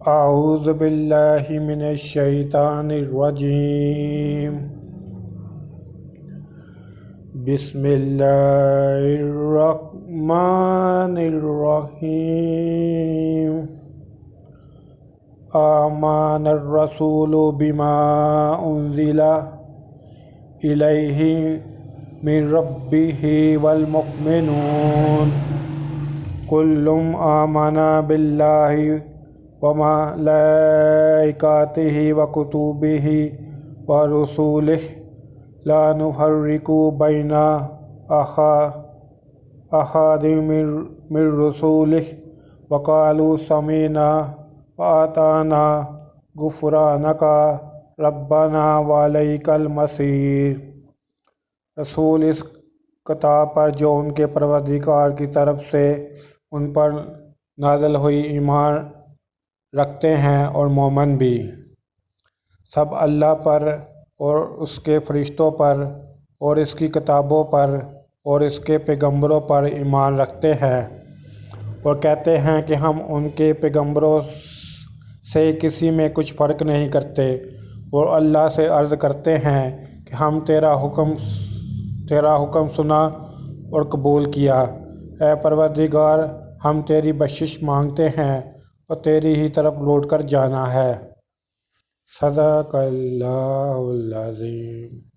اعوذ باللہ من الشیطان الرجیم بسم اللہ الرحمن الرحیم آمن الرسول بما انزل الیہ من ربہ والمؤمنون کل آمن باللہ وملائکاتہ وکتبہ ورسلہ لا نفرق بین احد من رسلہ وقالوا سمعنا وأطعنا غفرانک ربنا وإلیک المصیر۔ رسول اس کتاب پر جو ان کے پروردگار کی طرف سے ان پر نازل ہوئی ایمان رکھتے ہیں اور مومن بھی سب اللہ پر اور اس کے فرشتوں پر اور اس کی کتابوں پر اور اس کے پیغمبروں پر ایمان رکھتے ہیں اور کہتے ہیں کہ ہم ان کے پیغمبروں سے کسی میں کچھ فرق نہیں کرتے اور اللہ سے عرض کرتے ہیں کہ ہم تیرا حکم سنا اور قبول کیا۔ اے پروردگار، ہم تیری بخشش مانگتے ہیں اور تیری ہی طرف لوٹ کر جانا ہے۔ صدق اللہ العظیم۔